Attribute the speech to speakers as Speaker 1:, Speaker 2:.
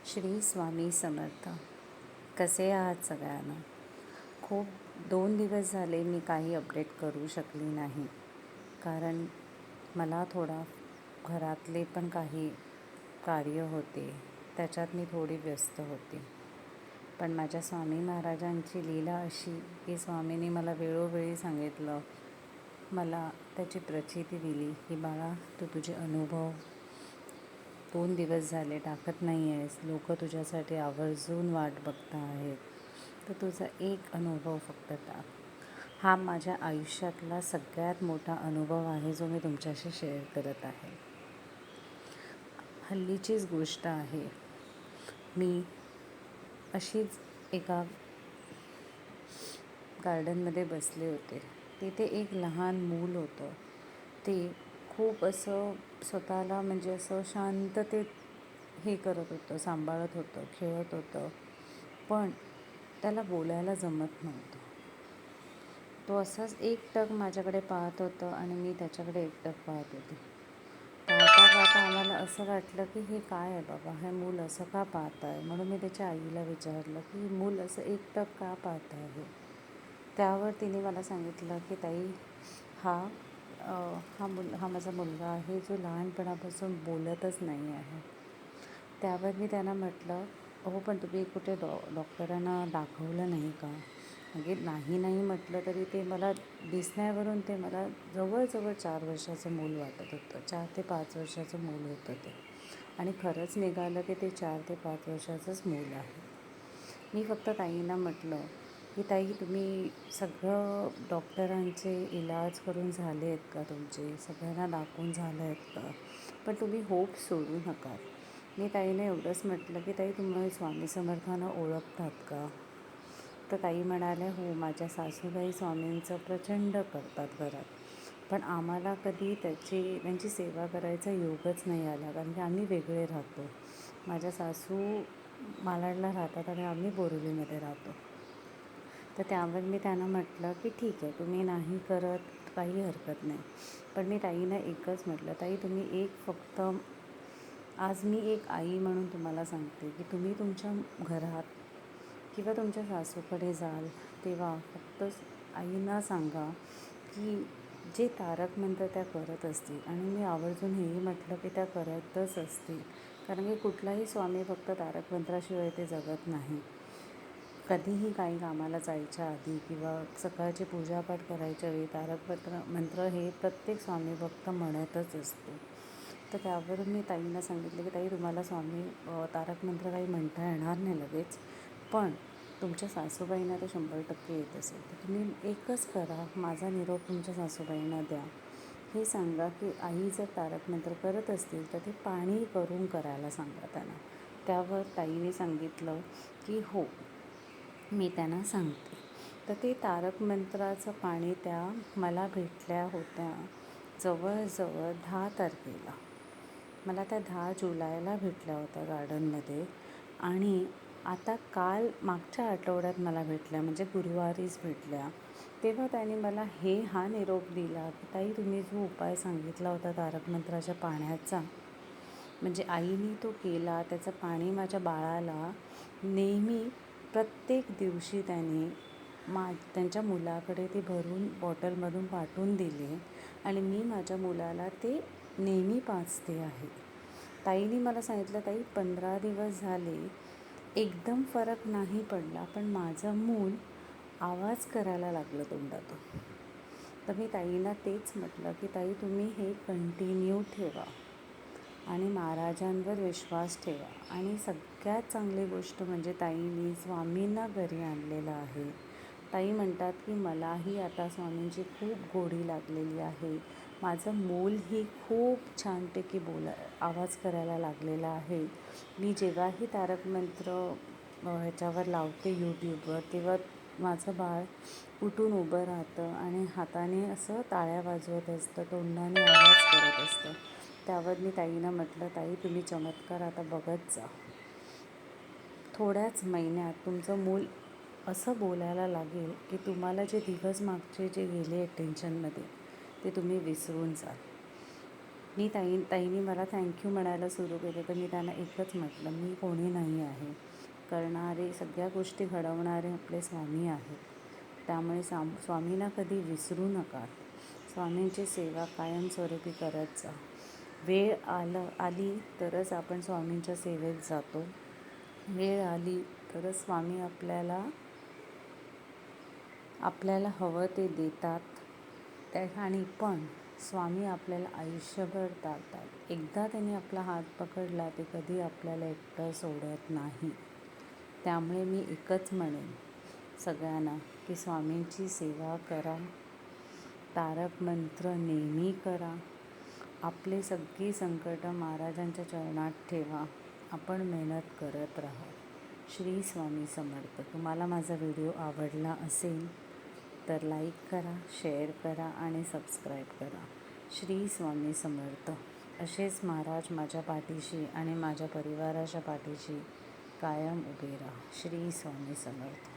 Speaker 1: श्री स्वामी समर्थ. कसे आहात सगळ्यांना? खूप 2 दिवस झाले मी काही अपडेट करू शकली नाही, कारण मला थोडा घरातले पण काही कार्य होते, त्याच्यात मी थोडी व्यस्त होते. पण माझ्या स्वामी महाराजांची लीला अशी की स्वामींनी मला वेळोवेळी सांगितलं, मला त्याची प्रचिती दिली की बाळा, तू तुझे अनुभव 2 दिवस झाले टाकत नाही आहेस. लोक तुझ्यासाठी आवर्जून वाट बघता आहेत, तर तुझा एक अनुभव फक्त टाक. हा माझ्या आयुष्यातला सगळ्यात मोठा अनुभव आहे, जो मी तुमच्याशी शेअर करत आहे. हल्लीचीच गोष्ट आहे. मी अशीच एका गार्डनमध्ये बसले होते. तिथे एक लहान मूल होतं. ते खूप असं स्वतःला म्हणजे असं शांततेत हे करत होतं, सांभाळत होतं, खेळत होतं, पण त्याला बोलायला जमत नव्हतं. तो असाच एकटक माझ्याकडे पाहत होतं आणि मी त्याच्याकडे एकटक पाहत होते. पाहता पाहता आम्हाला असं वाटलं की हे काय आहे बाबा, हे मूल असं का पाहत आहे. म्हणून मी त्याच्या आईला विचारलं की मूल असं एकटक का पाहत आहे. त्यावर तिने मला सांगितलं की ताई, हा माझा मुलगा आहे, जो लहानपणापासून बोलतच नाही आहे. त्यावर मी त्यांना म्हटलं, हो पण तुम्ही कुठे डॉक्टरांना दाखवलं नाही का? म्हणजे नाही म्हटलं तरी ते मला दिसण्यावरून ते मला जवळजवळ 4 वर्षाचं मूल वाटत होतं. 4 ते 5 वर्षाचं मूल होतं ते. आणि खरंच निघालं की ते 4 ते 5 वर्षाचंच मूल आहे. मी फक्त ताईंना म्हटलं की ताई, तुम्ही सगळं डॉक्टरांचे इलाज करून झाले आहेत का तुमचे? सगळ्यांना दाखवून झालं आहेत का? पण तुम्ही होप सोडू नका. मी ताईने एवढंच म्हटलं की ताई, तुम्ही स्वामी समर्थांना ओळखतात का? तर ताई म्हणाल्या, हो, माझ्या सासूबाई स्वामींचं प्रचंड करतात घरात, पण आम्हाला कधी त्यांची सेवा करायचा योगच नाही आला, कारण की आम्ही वेगळे राहतो. माझ्या सासू मालाडला राहतात आणि आम्ही बोरिवलीमध्ये राहतो. तर त्यावर मी त्यांना म्हटलं की ठीक आहे, तुम्ही नाही करत काही हरकत नाही. पण मी ताईंना एकच म्हटलं, ताई तुम्ही एक फक्त आज मी एक आई म्हणून तुम्हाला सांगते की तुम्ही तुमच्या घरात किंवा तुमच्या सासूकडे जाल तेव्हा फक्त आईंना सांगा की जे तारक मंत्र त्या करत असतील, आणि मी आवर्जून हेही म्हटलं की त्या करतच असतील, कारण की कुठलाही स्वामी फक्त तारक मंत्राशिवाय ते जगत नाही. कधीही काही कामाला जायच्या आधी किंवा सकाळची पूजापाठ करायच्या वेळी तारक मंत्र हे प्रत्येक स्वामी भक्त म्हणतच असतो. तर त्यावरून मी ताईंना सांगितलं की ताई, तुम्हाला स्वामी तारक मंत्र काही म्हणता येणार नाही लगेच, पण तुमच्या सासूबाईंना ते 100% येत असेल तर तुम्ही एकच करा, माझा निरोप तुमच्या सासूबाईंना द्या. हे सांगा की आई जर तारक मंत्र करत असतील तर ते पाणी करून करायला सांगा त्यांना. त्यावर ताईने सांगितलं की हो, मी त्यांना सांगते. तर ते तारक मंत्राचं पाणी त्या मला भेटल्या होत्या जवळजवळ 10 तारखेला. मला त्या 10 जुलैला भेटल्या होत्या गार्डनमध्ये, आणि आता मागच्या आठवड्यात मला भेटल्या, म्हणजे गुरुवारीच भेटल्या. तेव्हा त्यांनी मला हा निरोप दिला की ताई, तुम्ही जो उपाय सांगितला होता तारक मंत्राच्या पाण्याचा, म्हणजे आईने तो केला. त्याचं पाणी माझ्या बाळाला नेहमी प्रत्येक दिवशी त्यांनी त्यांच्या मुलाकडे ते भरून बॉटलमधून पाठवून दिले, आणि मी माझ्या मुलाला ते नेहमी पाजते आहे. ताईने मला सांगितलं, ताई 15 दिवस झाले एकदम फरक नाही पडला, पण माझं मूल आवाज करायला लागलं तोंडातून. तर मी ताईंना तेच म्हटलं की ताई, तुम्ही हे कंटिन्यू ठेवा आणि महाराजांवर विश्वास ठेवा. आणि सगळ्यात चांगली गोष्ट म्हणजे ताईंनी स्वामींना घरी आणलेलं आहे. ताई म्हणतात की मलाही आता स्वामींची खूप गोडी लागलेली आहे. माझं मूलही खूप छानपैकी आवाज करायला लागलेला आहे. मी जेव्हाही तारक मंत्र ह्याच्यावर लावते यूट्यूबवर, तेव्हा माझं बाळ उठून उभं राहतं आणि हाताने असं टाळ्या वाजवत असतं, तोंडाने आवाज करत असतं. त्यावर मी ताईंना म्हटलं, ताई तुम्ही चमत्कार आता बघत जा. थोड्याच महिन्यात तुमचं मूल असं बोलायला लागेल की तुम्हाला जे दिवस मागचे जे गेले टेन्शनमध्ये, ते तुम्ही विसरून जाल. ताईंनी मला थँक्यू म्हणायला सुरू केलं, तर मी त्यांना एकच म्हटलं, मी कोणी नाही आहे. करणारे, सगळ्या गोष्टी घडवणारे आपले स्वामी आहेत. त्यामुळे स्वामींना कधी विसरू नका. स्वामींची सेवा कायमस्वरूपी करत जा. वेळ आली तरच आपण स्वामींच्या सेवेत जातो. वेळ आली तरच स्वामी आपल्याला हवं ते देतात. आणि पण स्वामी आपल्याला आयुष्यभर तारतात. एकदा त्यांनी आपला हात पकडला ते कधी आपल्याला एकटं सोडत नाही. त्यामुळे मी एकच म्हणेन सगळ्यांना की स्वामींची सेवा करा, तारक मंत्र नेहमी करा, आपले सगळी संकटं महाराजांच्या चरणात ठेवा, आपण मेहनत करत राहा. श्री स्वामी समर्थ. तुम्हाला माझा व्हिडिओ आवडला असेल तर लाईक करा, शेअर करा आणि सबस्क्राईब करा. श्री स्वामी समर्थ. असेच महाराज माझ्या पाठीशी आणि माझ्या परिवाराच्या पाठीशी कायम उभे राहा. श्री स्वामी समर्थ.